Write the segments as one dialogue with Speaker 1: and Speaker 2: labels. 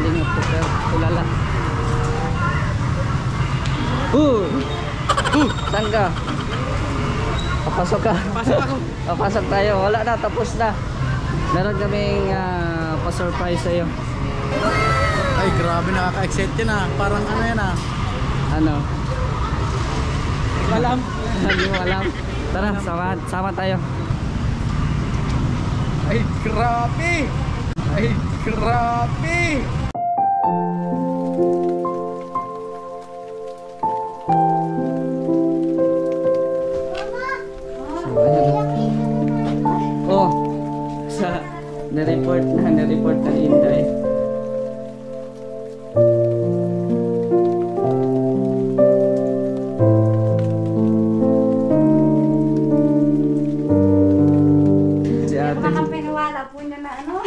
Speaker 1: Kalingap Tupper. Tulala. Saan ka? Papasok ka.
Speaker 2: Pasok ako.
Speaker 1: Papasok tayo. Wala na, tapos na. Meron kaming pa-surprise sa'yo.
Speaker 2: Ay, grabe, nakaka-excite yan ah. Parang ano yan ah.
Speaker 1: Ano?
Speaker 2: Alam.
Speaker 1: Hindi mo alam. Tara, sama tayo.
Speaker 2: Ay, grabe. Ay, grabe.
Speaker 1: Oh, nireport na Inday. Si ate.
Speaker 3: Makapiniwala po niya na ano.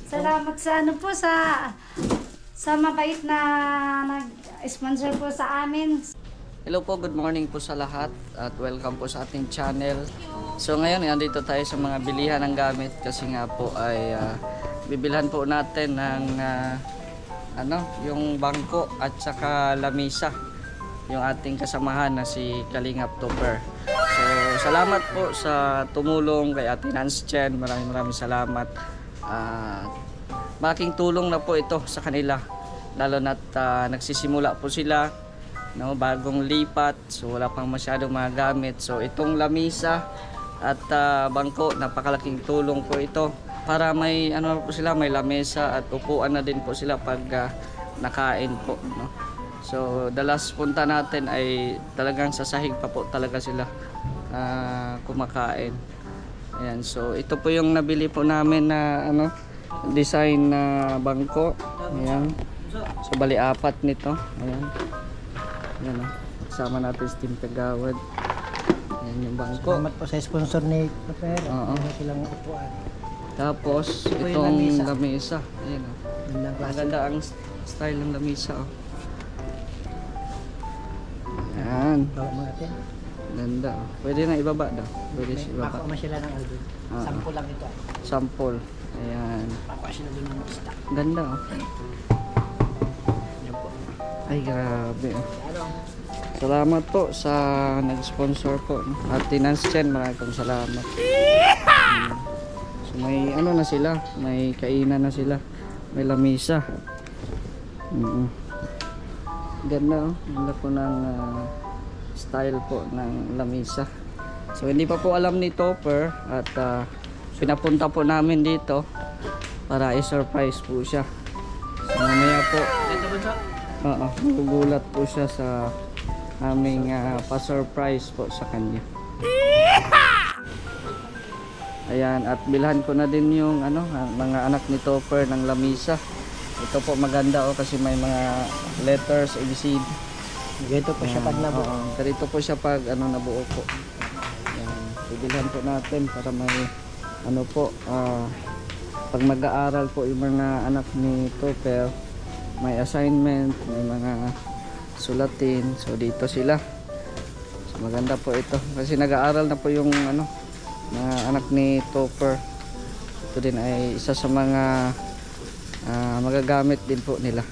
Speaker 3: Salamat sa ano po sa mabait na nag-sponsor po sa amin.
Speaker 1: Hello po, good morning po sa lahat at welcome po sa ating channel. So ngayon, nandito tayo sa mga bilihan ng gamit kasi nga po ay bibilhan po natin ng yung bangko at saka lamisa, yung ating kasamahan na si Kalingap Tupper. So salamat po sa tumulong kay Ate Nance Chen, maraming salamat. Malaking tulong na po ito sa kanila, lalo na't nagsisimula po sila, no, bagong lipat, so wala pang masyadong mga gamit. So itong lamisa at bangko, napakalaking tulong po ito para may ano po sila, may lamesa at upuan na din po sila pag nakain po, no. So the last punta natin ay talagang sa sahig pa po talaga sila kumakain. Ayan, so ito po yung nabili po namin na design na bangko. Ayan, so bali apat nito. Ayan. Yan o, kasama natin si Team Kagawad. Yan yung bangko.
Speaker 2: Salamat po sa sponsor ni Tupper. Meron silang upuan.
Speaker 1: Tapos
Speaker 2: Ito
Speaker 1: itong
Speaker 2: lamesa.
Speaker 1: lamesa. Ayan o, maganda ang style ng lamesa o. Yan,
Speaker 2: Bawa mo natin.
Speaker 1: ganda o. Pwede na ibaba daw. Pwede siya ibaba.
Speaker 2: Pakuha mo sila ng album. Sample lang ito.
Speaker 1: Sample. Ayan,
Speaker 2: Pakuha sila din ng basta.
Speaker 1: ganda o.
Speaker 2: Yan po.
Speaker 1: Ay grabe o.
Speaker 2: Ano?
Speaker 1: Salamat po sa nag-sponsor po, no? Ate Nance Chen, maraming salamat. So may ano na sila, may kainan na sila, may lamisa. Ganda oh, ganda po ng style po ng lamisa. So hindi pa po alam ni Tupper at pinapunta po namin dito para i-surprise po siya. So mamaya po,
Speaker 2: Dito ba siya?
Speaker 1: magugulat po siya sa aming pa-surprise po sa kanya. Ayan, at bilhan ko na din yung mga anak ni Tupper ng lamisa. Ito po maganda kasi may mga letters, ABCD.
Speaker 2: Dito po siya pag nabuo.
Speaker 1: Dito po siya pag nabuo po. Ayan, bibilhan po natin para may pag mag-aaral po yung mga anak ni Tupper, may assignment, may mga sulatin. So dito sila. So maganda po ito kasi nag-aaral na po yung mga anak ni Tupper. Ito din ay isa sa mga magagamit din po nila.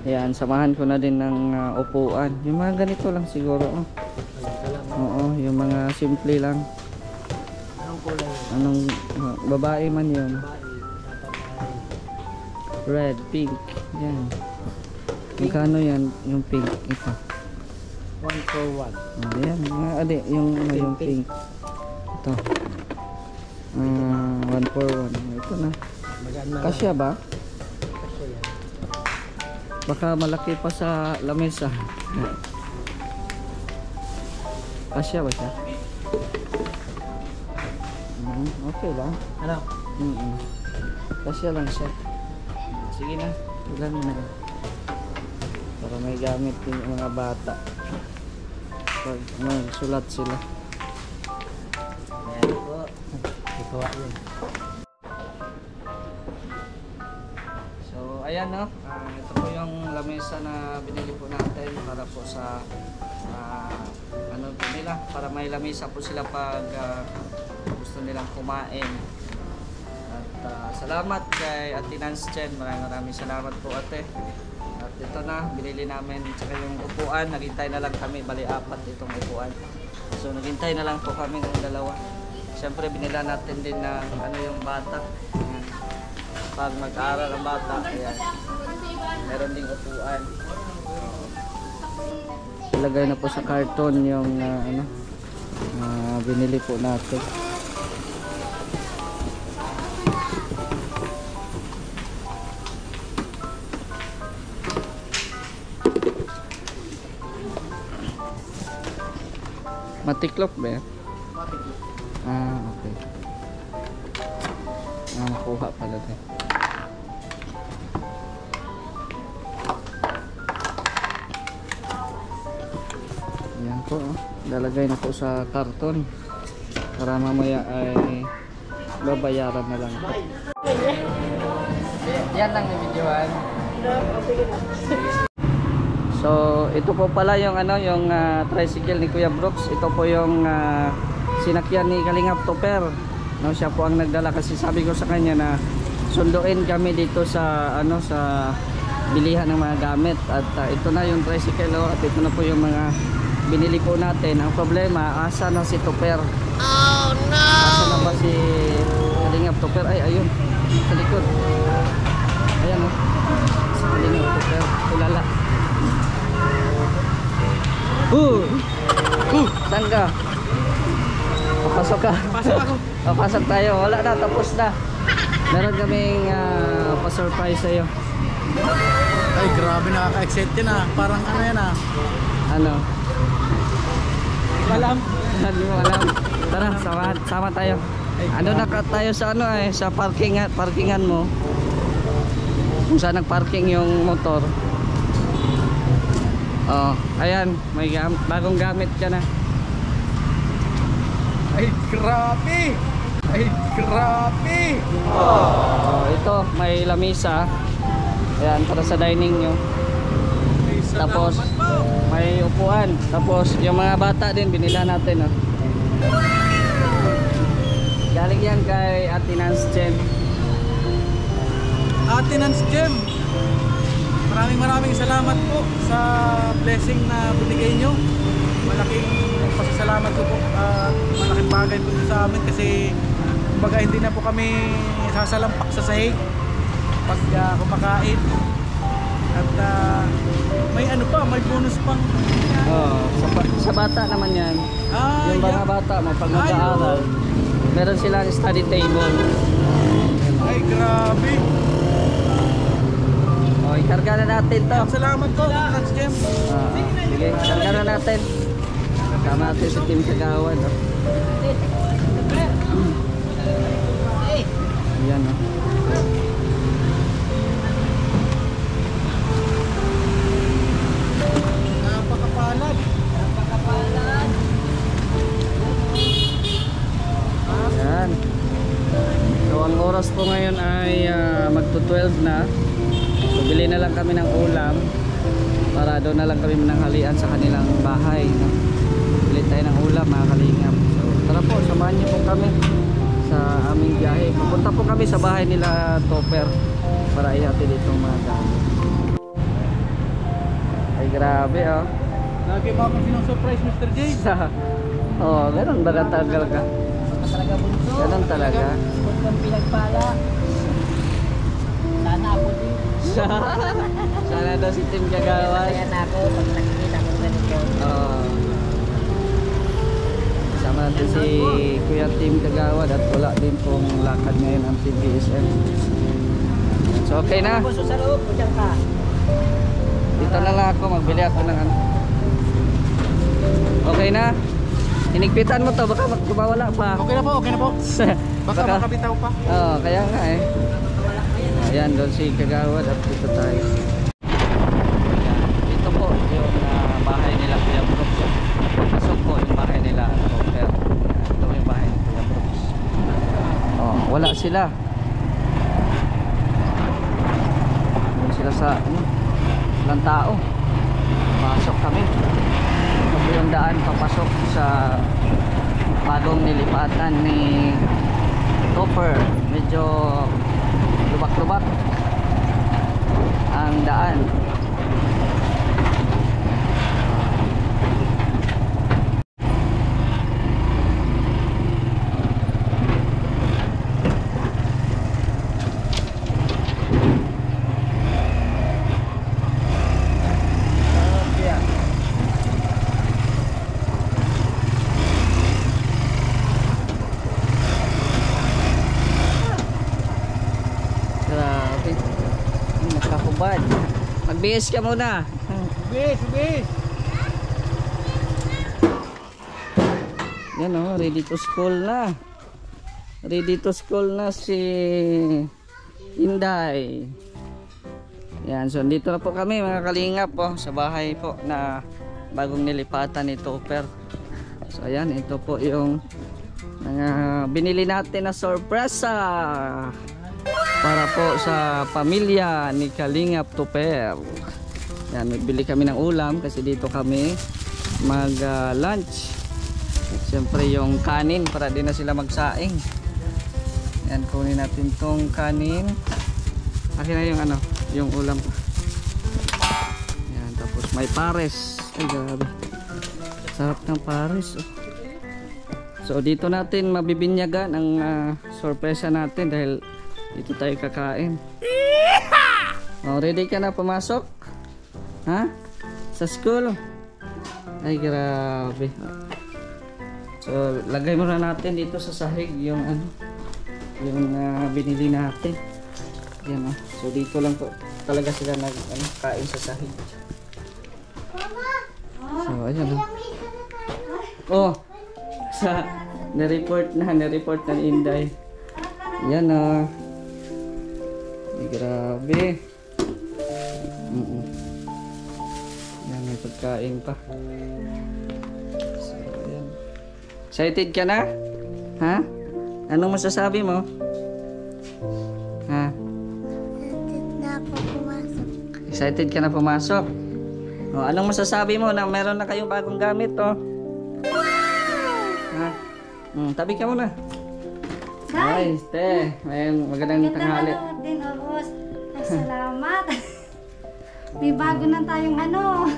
Speaker 1: Ayan, samahan ko na din ng upuan. Yung mga ganito lang siguro. Oo, yung mga simple lang.
Speaker 2: Anong kulay?
Speaker 1: Anong babae man yun. Red, pink. Yan. Magkano yan yung pink? Ito.
Speaker 2: 1 for 1.
Speaker 1: Oh, yan. Yung pink. Ito. 1 for 1. Ito na. Kasya ba?
Speaker 2: Kasya yan.
Speaker 1: Baka malaki pa sa lamesa. Kasya ba siya? Okay lang.
Speaker 2: Ano?
Speaker 1: Kasya lang siya. Sige na. Ilan na. Para may gamit din yung mga bata pag magsulat sila.
Speaker 2: Ayan po. Ito yun.
Speaker 1: So ayan no, ito po yung lamesa na binili po natin para po sa po nila, para may lamesa po sila pag gusto nilang kumain. At salamat kay Ate Nance Chen. Maraming salamat po ate. At ito na, binili namin tsaka yung upuan. Naghintay na lang kami, bali 4 itong upuan. So naghintay na lang po kami ng dalawa. Siyempre binila natin din ng ano yung bata. Ayan. Pag mag-aaral ang bata, ayan. Meron ding upuan. Ilagay na po sa karton yung binili po natin. Matiklop ba yan?
Speaker 2: Matiklop.
Speaker 1: Ah, okay. Makuha pala din. Yan po, oh. Lalagay na po sa karton para mamaya ay babayaran na lang po. Yan lang yung videoan. So, ito po pala yung yung tricycle ni Kuya Brooks. Ito po yung sinakyan ni Kalingap Topper. No, siya po ang nagdala kasi sabi ko sa kanya na sunduin kami dito sa sa bilihan ng mga gamit at ito na yung tricycle at ito na po yung mga binili po natin. Ang problema, asa na si Topper? Oh no! Asa na ba si Kalingap Topper? Ay, ayun. Sa likod. Ayan o. Si Kalingap Topper. Tulala. Saan ka? Papasok ka.
Speaker 2: Pasok ako.
Speaker 1: Papasok tayo. Wala na, tapos na. Meron kaming pa-surprise sa'yo.
Speaker 2: Ay, grabe nakaka-excite yan ah. Parang ano yan ah.
Speaker 1: Ano?
Speaker 2: Alam.
Speaker 1: Hindi mo alam. Tara, sama tayo. Ano na tayo sa sa parkingan mo. Kung saan nagparking yung motor. Oh, ayan, may bagong gamit ka na.
Speaker 2: Ay, grabe. Ay, grabe.
Speaker 1: Oh, ito, may lamisa. Ayan, para sa dining nyo. Tapos, may upuan. Tapos, yung mga bata din, binila natin. Oh. Galing yan kay Ate Nance Chen.
Speaker 2: Ate Nance Chen, maraming salamat po sa blessing na binigay nyo. Malaking pasasalamat ko po at malaking bagay po sa amin kasi kumbaga hindi na po kami sasalampak sa sahig pag kumakain. At may may bonus pang
Speaker 1: Oh, sa bata naman yan. Yung mga bata mo, pag mag-aaral, meron silang study table.
Speaker 2: Ay, grabe.
Speaker 1: Oh, ikarga na natin to.
Speaker 2: Salamat po, Nance Chen.
Speaker 1: Sige, ikarga na natin. Kasama natin sa Team Kagawan. Oh. Ayan, oh.
Speaker 2: Napakapalad.
Speaker 1: Ayan. So, ang oras po ngayon ay magto-12 na. So, bili na lang kami ng ulam para doon na lang kami mananghalian sa kanilang bahay, no? Bili tayo ng ulam, mga kalingap. So, tara po, samahan niyo po kami sa aming biyahe. Pupunta po kami sa bahay nila Topper para ihatid itong mga gamit. Ay, grabe, oh.
Speaker 2: Lagi mo akong sinong-surprise, Mr. J.
Speaker 1: Oh, ganun ba katagal ka?
Speaker 4: Talaga bunso.
Speaker 1: Ganun talaga.
Speaker 4: Kung kang pinagpala. Sana ako din.
Speaker 1: Sana daw si Team Kagawan.
Speaker 4: Kaya na ako pag nakikita ko ganito.
Speaker 1: Kasama natin si Kuya Team Kagawan at wala din pong lakad ngayon ang Team BSM. So okay na.
Speaker 4: Bunso sa loob, pudyang ka.
Speaker 1: Dito na lang ako, magbili ako ng ano. Okay na. Hinigpitan mo to, baka mawala pa.
Speaker 2: Okay na po. Baka makabitaw pa.
Speaker 1: Oo, kaya nga eh. Ayan, doon si Kagawad at dito tayo. Ayan, dito po yung bahay nila Kuya Brooks. Pasok po yung bahay nila Topper. Ito yung bahay ni Kuya Brooks. Oh, wala sila. Doon sila sa walang tao. Pasok kami. Ito po yung daan papasok sa bagong nilipatan ni Topper. Medyo lubak-lubak ang daan. Grabe. Nakahubad. Mag-BS ka muna.
Speaker 2: Bis!
Speaker 1: Yan o, ready to school na. Ready to school na si Inday. Yan, so dito na po kami mga kalingap po sa bahay po na bagong nilipatan ni Topper. So ayan, ito po yung mga binili natin na sorpresa para po sa pamilya ni Kalingap Topper. Yan, nagbili kami ng ulam kasi dito kami mag lunch. Siyempre yung kanin para din na sila magsaing. Yan, kunin natin tong kanin. Akin na yung ano, yung ulam. Yan, tapos may pares. Ay, grabe. Sarap ng pares. Oh. So dito natin mabibinyagan ang sorpresa natin dahil dito tayo kakain. Oh, ready ka na pumasok? Ha? Sa school? Ay, grabe. So lagay muna natin dito sa sahig yung ano, yung binili natin. Yan, oh. So dito lang po talaga sila kain sa sahig. So ayan, oh. Oh, sa nireport na ni Inday. Yan, oh. Ay, grabe. Yan, may pagkain pa. So ayan. Excited ka na? Ha? Anong masasabi mo? Ha? Excited ka na pumasok? Oh, anong masasabi mo na meron na kayong bagong gamit, oh? Ha? Tabi ka muna. Ay, te. Magandang tanghali.
Speaker 3: Magandang din, boss. Ay, salamat. May bago na tayong ano.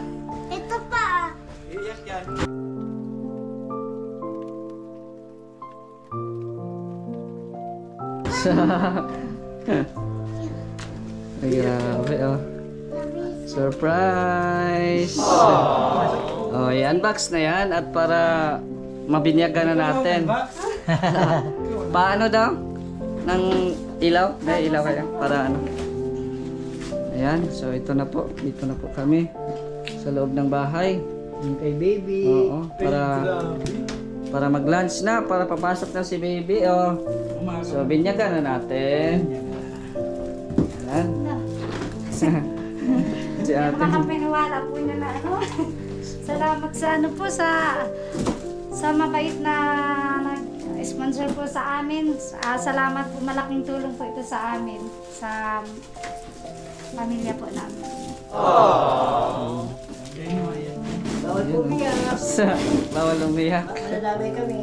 Speaker 3: Ito pa.
Speaker 2: Iyak yan.
Speaker 1: Ay, grabe, oh. Surprise! Oh, i-unbox na yan at para mabinyagan na natin. Paano daw? Ng ilaw? Dahil ilaw kaya? Para ano? Ayan, so ito na po. Dito na po kami sa loob ng bahay.
Speaker 2: Yung kay baby.
Speaker 1: Oo, para mag-lunch na, para papasok na si baby. Oh. So binyagan na natin. Ayan. Si ate.
Speaker 3: Makapiniwala po niya na ano. Salamat sa ano po sa mabait na nag-sponsor po sa amin. Salamat po, malaking tulong po ito sa amin. Sa pamilya po namin.
Speaker 4: Bawal umiyak.
Speaker 1: Bawal umiyak.
Speaker 4: Madadamay kami.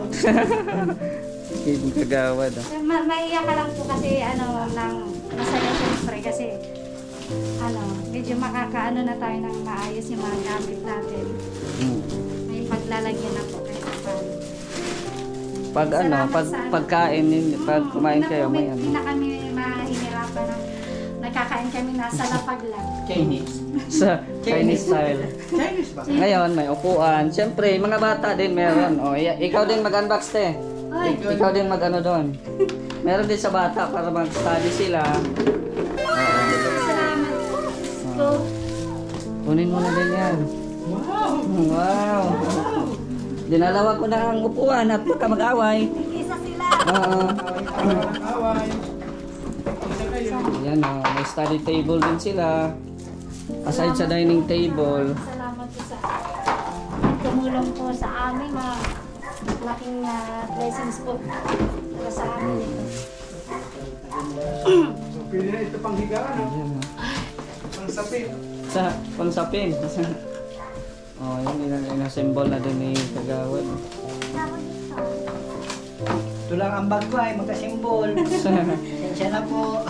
Speaker 1: Hindi kagawad.
Speaker 3: Maiiyak ka lang po kasi ano nang masaya siyempre kasi ano, medyo makakaano na tayo ng maayos yung mga gamit natin. May paglalagyan na po kahit paano.
Speaker 1: Pag ano, pagkain, pag kumain kayo, may ano.
Speaker 3: Hindi na kami mahihirapan ng nagkakain kami nasa lapag lang.
Speaker 2: Chinese.
Speaker 1: Sa Chinese style.
Speaker 2: Chinese ba?
Speaker 1: Ngayon, may upuan. Siyempre, mga bata din meron. O, ikaw din mag-unbox, te.
Speaker 3: Hoy,
Speaker 1: Ikaw din mag-ano doon. Meron din sa bata para mag-study sila.
Speaker 3: salamat po. So,
Speaker 1: Kunin mo na din yan.
Speaker 2: Wow!
Speaker 1: Wow! Dinalawa ko na ang upuan at baka mag-away.
Speaker 3: isa sila.
Speaker 1: Oo.
Speaker 2: Away.
Speaker 1: Ayan, may study table din sila. Aside sa dining table.
Speaker 3: Salamat po sa tumulong po sa amin. Malaking blessings po para sa amin.
Speaker 2: So, pili na ito pang higaan, no?
Speaker 1: Ayan,
Speaker 2: Pang sapit.
Speaker 1: sa pangsapin. Oh, yun, ina-symbol na din ni Kagawad.
Speaker 4: Ito lang ang bag ko ay magkasimbol. Sensya na po.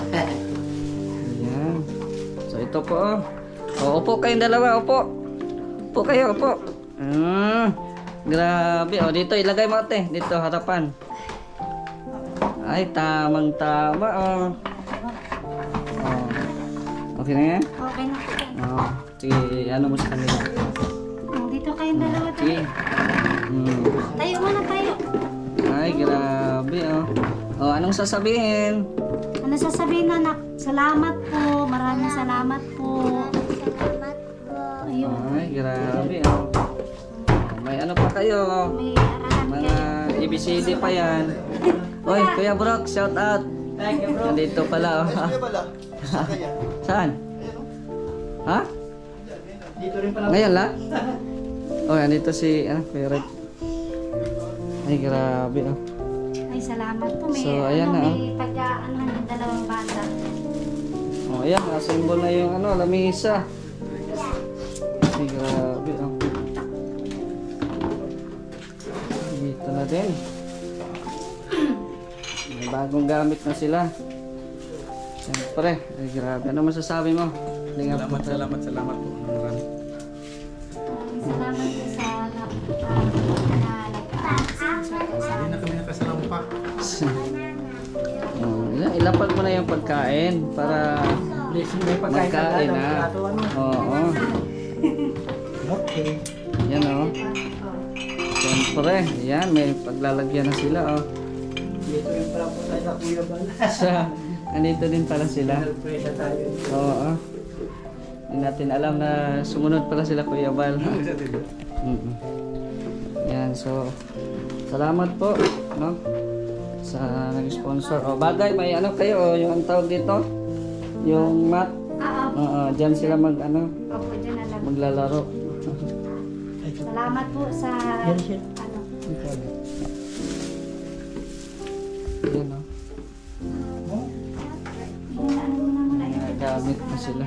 Speaker 1: Ayan. So ito po oh. O, upo kayong dalawa, upo. Upo kayo, upo. Grabe. O, dito ilagay mo ate. Dito, harapan. Ay, tamang-tama oh. Okay na yan?
Speaker 3: Okay na po yan.
Speaker 1: Sige, ano mo sa kanila?
Speaker 3: Dito kayong dalawa
Speaker 1: Sige.
Speaker 3: tayo. Tayo muna tayo.
Speaker 1: Ay, grabe oh. O, anong sasabihin?
Speaker 3: Ano sasabihin anak? Salamat po. Maraming salamat po. Ayun.
Speaker 1: Ay, grabe oh. May ano pa kayo?
Speaker 3: May arahan
Speaker 1: Mga
Speaker 3: kayo.
Speaker 1: ABCD pa yan. Oy, Kuya Brock, shout out. Nandito pala oh. Saan? Ha?
Speaker 4: Dito rin pala.
Speaker 1: Ngayon la? Oh, andito si Kuya Red. Ay, grabe oh.
Speaker 3: Ay, salamat po. May,
Speaker 1: So, ayan na,
Speaker 3: may pagka-anuhan yung dalawang bata.
Speaker 1: Oh, ayan, nasimbol na yung lamisa. Ay, grabe oh. Dito na din. May bagong gamit na sila. Siyempre, ay grabe. Ano masasabi mo?
Speaker 2: Salamat po. Marami.
Speaker 3: Maraming salamat po sa
Speaker 2: Hindi na kami nakasalampak.
Speaker 1: Ilapag mo na yung pagkain para
Speaker 4: Blessing may pagkain
Speaker 1: magkain
Speaker 4: na.
Speaker 1: na.
Speaker 4: Plato ano.
Speaker 1: Oo.
Speaker 4: Okay.
Speaker 1: Yan oh. Siyempre, yan. May paglalagyan na sila oh.
Speaker 4: Dito rin pala po tayo sa Kuya Bal.
Speaker 1: So, andito din pala sila.
Speaker 4: Surpresa tayo.
Speaker 1: Oo. Hindi natin alam na sumunod pala sila Kuya Bal. Yan, so salamat po, no? Sa nag-sponsor. O, bagay, may ano kayo, yung ang tawag dito? Yung mat. Oo, dyan sila
Speaker 3: Opo, dyan na lang.
Speaker 1: maglalaro.
Speaker 3: Salamat po sa
Speaker 4: Yan siya.
Speaker 3: ano.
Speaker 1: Yan, no?
Speaker 3: Ano muna yun.
Speaker 1: Gamit na sila.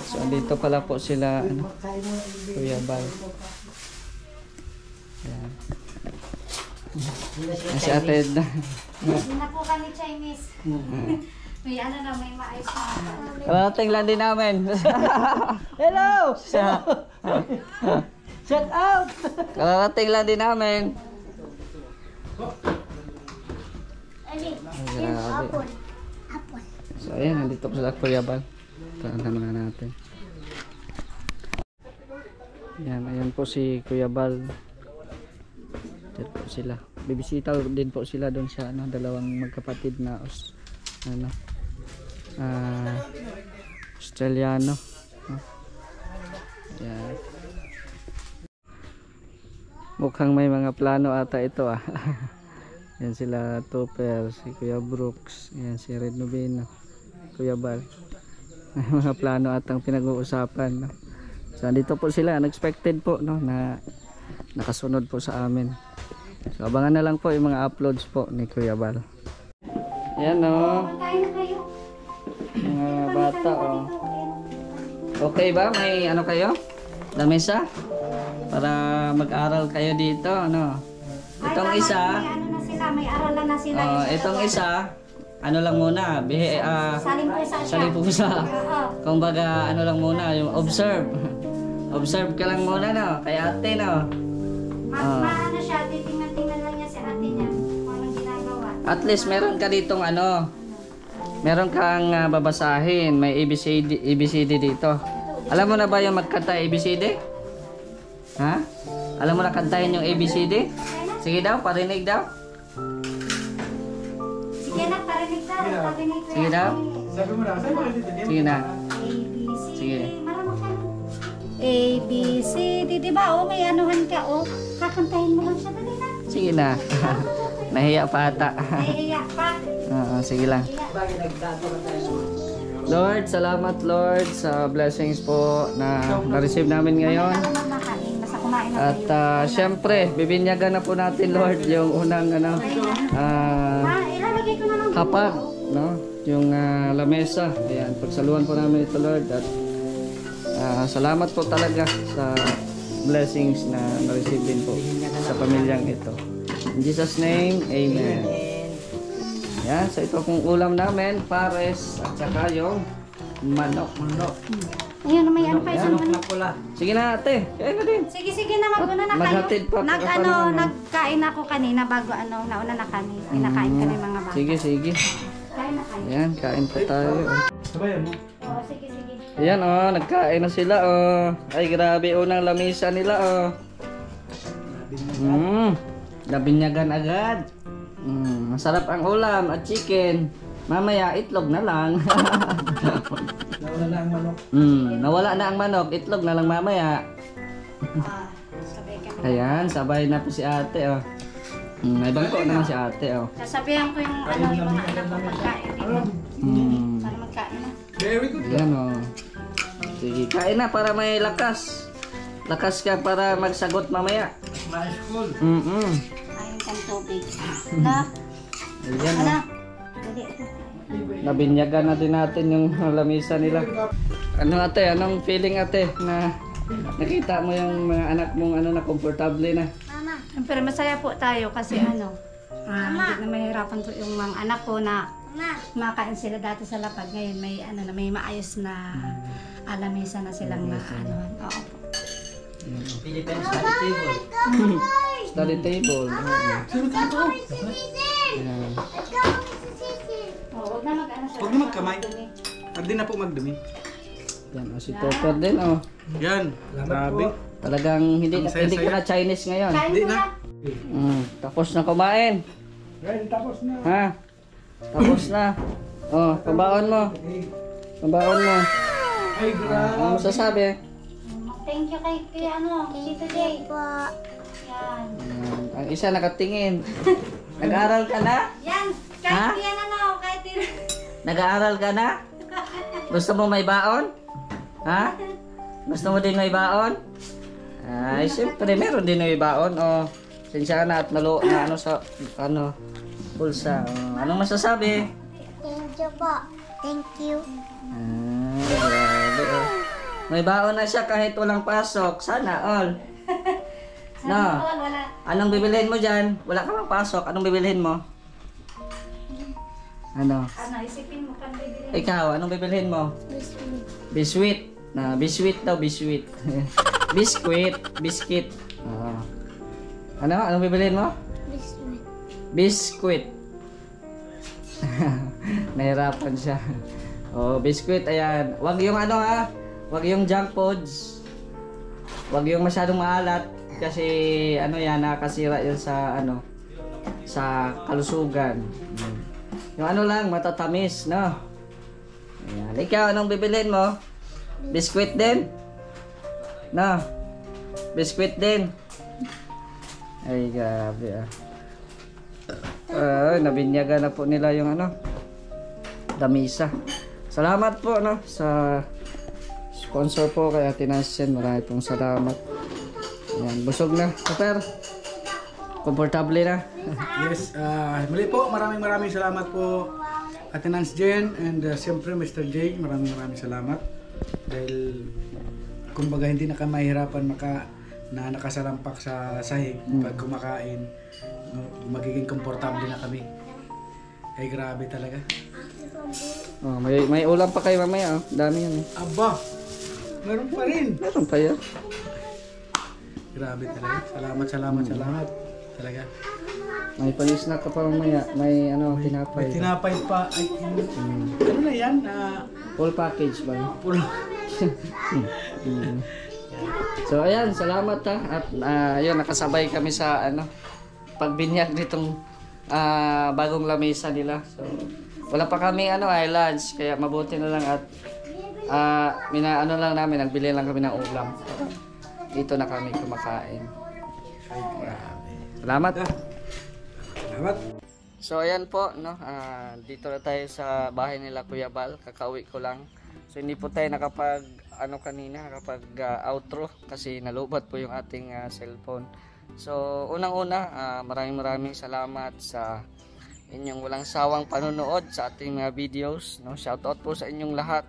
Speaker 1: So, andito pala po sila, Kuya Bal. Yan. Si Ate Edna.
Speaker 3: Hindi na po kami Chinese. May ano na, may maayos na.
Speaker 1: Karating lang din namin.
Speaker 4: Hello! Shout out!
Speaker 1: Karating lang din namin. Ay, grabe. So ayan, nandito po sila Kuya Bal. Taan na natin. Ayan po si Kuya Bal. Diyan po sila. Bibisita din po sila doon sa dalawang magkapatid na Australiano. Ayan. Mukhang may mga plano ata ito ah. Yan sila Topper, si Kuya Brooks, yan si Red Noveno, Kuya Bal. May mga plano atang pinag-uusapan, no? So dito po sila, unexpected po, no, na nakasunod po sa amin. So abangan na lang po yung mga uploads po ni Kuya Bal. Yan no,
Speaker 3: Magkain na kayo.
Speaker 1: mga bata oh. Okay ba? May ano kayo? Lamesa? Para mag-aral kayo dito, ano? Itong isa,
Speaker 3: May ano na sila, may aralan na sila.
Speaker 1: itong isa, ano lang muna,
Speaker 3: Salimpusa siya.
Speaker 1: salipusa.
Speaker 3: Oo.
Speaker 1: Kumbaga, ano lang muna, yung observe. Observe ka lang muna, no? Kay ate, no?
Speaker 3: Maano siya, titingnan-tingnan lang niya si ate niya. Kung anong ginagawa.
Speaker 1: At least meron ka ditong ano, meron kang babasahin. May ABCD dito. Alam mo na ba yung magkanta ABCD? Ha? Alam mo na kantahin yung ABCD? Sige daw, parinig daw.
Speaker 3: Sige na, parinig ka. Parinig ko
Speaker 1: Sige
Speaker 3: yan.
Speaker 1: daw.
Speaker 2: Sabi mo na, sabi mo na dito.
Speaker 1: Sige na.
Speaker 3: A, B, C,
Speaker 1: Sige.
Speaker 3: Marama ka. A, B, C, D, di ba? Oh, may anuhan ka. Oh, kakantahin mo lang siya. Dali na.
Speaker 1: Sige na. Nahiya pa ata.
Speaker 3: Nahihiya pa.
Speaker 1: Oo, sige lang.
Speaker 4: Bakit nagtato ka tayo?
Speaker 1: Lord, salamat Lord sa blessings po na na-receive namin ngayon.
Speaker 3: Ano naman makain? Basta kumain na
Speaker 1: At syempre, bibinyagan na po natin Lord yung unang
Speaker 3: ilalagay ko na lang.
Speaker 1: kapag, no? Yung lamesa. Ayan, pagsaluhan po namin ito Lord at salamat po talaga sa blessings na na-receive din po sa pamilyang ito. In Jesus name, amen. Yan, so ito pong ulam namin, pares at saka yung manok.
Speaker 3: Ayun, may ano pa isang ano.
Speaker 1: Sige na ate, kain na din.
Speaker 3: Sige na, mag-una na kayo.
Speaker 1: Maghatid pa.
Speaker 3: Nagkain ako kanina bago nauna na kami. Pinakain kami mga bata.
Speaker 1: Sige.
Speaker 3: Kain na kayo.
Speaker 1: Ayan, kain pa tayo.
Speaker 2: Sabayan mo.
Speaker 3: Oo, sige.
Speaker 1: Ayan nagkain na sila Ay grabe, unang lamisa nila Nabinyagan agad. Masarap ang ulam at chicken. Mamaya itlog na lang.
Speaker 2: Nawala na ang manok.
Speaker 1: Nawala na ang manok, itlog na lang mamaya.
Speaker 3: Sabay kami.
Speaker 1: Ayan, sabay na po si ate may bangko naman si ate
Speaker 3: Sasabihan ko yung yung mga anak ko pagkain dito. Para magkain na.
Speaker 2: Very good.
Speaker 1: Ayan Sige, kain na para may lakas. Lakas ka para magsagot mamaya.
Speaker 2: Nice school.
Speaker 3: Ayun kang tubig. Na?
Speaker 1: Ayan
Speaker 3: Ano? Dali.
Speaker 1: Nabinyagan na din natin yung lamisa nila. Ano ate, anong feeling ate na nakita mo yung mga anak mong na komportable na?
Speaker 3: Pero masaya po tayo kasi hindi na mahirapan po yung mga anak ko na makain sila dati sa lapag. Ngayon may may maayos na alamisa na silang Oo po.
Speaker 4: Philippine study table.
Speaker 1: Study table.
Speaker 3: Huwag na
Speaker 2: Huwag na magkamay. Hindi na po magdumi.
Speaker 1: Yan si Topper din
Speaker 2: Yan. Grabe.
Speaker 1: Talagang hindi ka na Chinese ngayon.
Speaker 3: Kain
Speaker 2: Hindi
Speaker 3: mo
Speaker 2: na.
Speaker 3: na.
Speaker 1: Tapos na kumain.
Speaker 2: Tapos na.
Speaker 1: Ha? Tapos na. Pabaon mo. Pabaon mo.
Speaker 2: Ay, grabe.
Speaker 1: Ano masasabi?
Speaker 3: Thank you kay Tito Jay. Yan.
Speaker 1: Ang isa nakatingin. Nag-aaral ka na?
Speaker 3: Yan.
Speaker 1: Ha?
Speaker 3: Kahit yan kahit yan.
Speaker 1: Nag-aaral ka na? Gusto mo may baon? Ha? Gusto mo din may baon? Ay, siyempre meron din may baon. Sensya na at na sa bulsa. Anong masasabi?
Speaker 5: Thank you po. Thank you.
Speaker 1: Grabe May baon na siya kahit walang pasok. Sana all. No.
Speaker 3: Wala.
Speaker 1: Anong bibilhin mo dyan? Wala ka bang pasok. Anong bibilhin mo?
Speaker 3: Isipin mo kang bibili.
Speaker 1: Ikaw, anong bibilhin mo? Biscuit. Biscuit daw, biscuit. Biscuit. Biscuit. Anong bibilhin mo? Biscuit. Nahirapan siya. Biscuit, ayan. Wag yung wag yung junk foods. Wag yung masyadong maalat kasi nakasira yun sa sa kalusugan. Yung lang matatamis, no? Ayan. Ikaw, anong bibilhin mo? Biscuit din? No? Biscuit din? Ay, grabe nabinyagan na po nila yung lamisa. Salamat po sa sponsor po kay Ate Nasyan. Marami pong salamat. Ayan, busog na. Super. Komportable na.
Speaker 2: Yes, muli po, maraming salamat po Ate Nasyan and siyempre Mr. J, maraming salamat dahil kumbaga hindi na kami mahirapan nakasalampak sa sahig pag kumakain, magiging komportable na kami. Ay grabe talaga.
Speaker 1: May ulam pa kayo mamaya. Dami yan.
Speaker 2: Aba, meron pa rin.
Speaker 1: Meron pa yan.
Speaker 2: Grabe talaga. Salamat talaga.
Speaker 1: May panisnak ka pa mamaya. May tinapay.
Speaker 2: May tinapay pa. Ay, ano na yan?
Speaker 1: Full package ba?
Speaker 2: Full.
Speaker 1: So ayan, salamat at yun, nakasabay kami sa pagbinyag nitong bagong lamesa nila. So wala pa kami lunch, kaya mabuti na lang at lang namin, nagbili lang kami ng ulam. So, dito na kami kumakain. Salamat. So ayan po, dito na tayo sa bahay nila Kuya Bal. Kakauwi ko lang. So hindi po tayo nakapag outro kasi nalubat po yung ating cellphone. So unang-una, maraming salamat sa inyong walang sawang panonood sa ating videos, no? Shoutout po sa inyong lahat,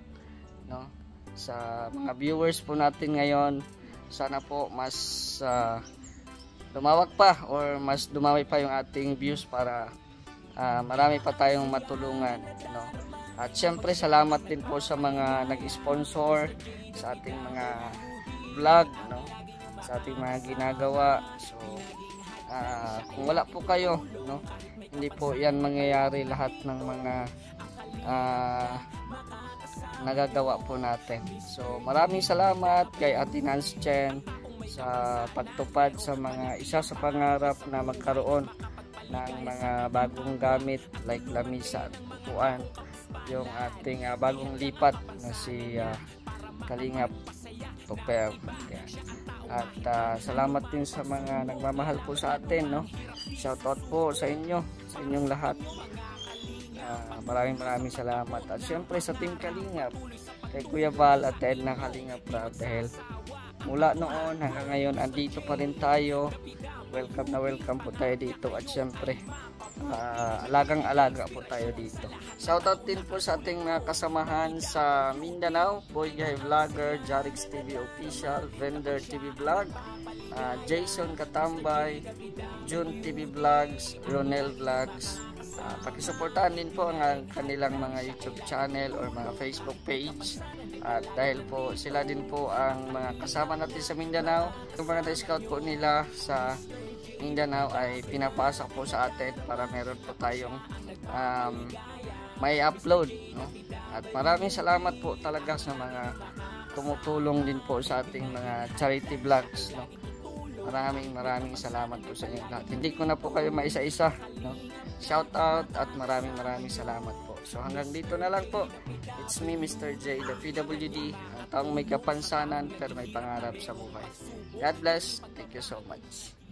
Speaker 1: no? Sa mga viewers po natin ngayon. Sana po mas lumawak pa or mas dumami pa yung ating views para marami pa tayong matulungan, no? At syempre salamat din po sa mga nag-sponsor sa ating mga vlog, no? Sa ating mga ginagawa. So kung wala po kayo, no, hindi po yan mangyayari lahat ng mga nagagawa po natin. So maraming salamat kay Ate Nance Chen sa pagtupad sa mga isa sa pangarap na magkaroon ng mga bagong gamit like lamisa at upuan, yung ating bagong lipat na si Kalingap Tupel. At salamat din sa mga nagmamahal po sa atin, no? Shoutout po sa inyo, sa inyong lahat. Maraming salamat. At syempre sa Team Kalingap, kay Kuya Val at Edna Kalingap Rab, dahil mula noon hanggang ngayon andito pa rin tayo. Welcome po tayo dito. At syempre alagang-alaga po tayo dito. Shoutout din po sa ating mga kasamahan sa Mindanao, Boy Guy Vlogger, Jarix TV Official, Vendor TV Vlog, Jason Katambay, June TV Vlogs, Ronel Vlogs. Pakisuportahan din po ang kanilang mga YouTube channel or mga Facebook page. At dahil po sila din po ang mga kasama natin sa Mindanao, yung mga na-scout po nila sa Mindanao ay pinapasa po sa atin para meron po tayong may upload, no? At maraming salamat po talaga sa mga tumutulong din po sa ating mga charity vlogs, no? Maraming salamat po sa inyo lahat. Hindi ko na po kayo maisa-isa, no? Shout out at maraming salamat po. So hanggang dito na lang po. It's me, Mr. J, the PWD, ang taong may kapansanan pero may pangarap sa buhay. God bless. Thank you so much.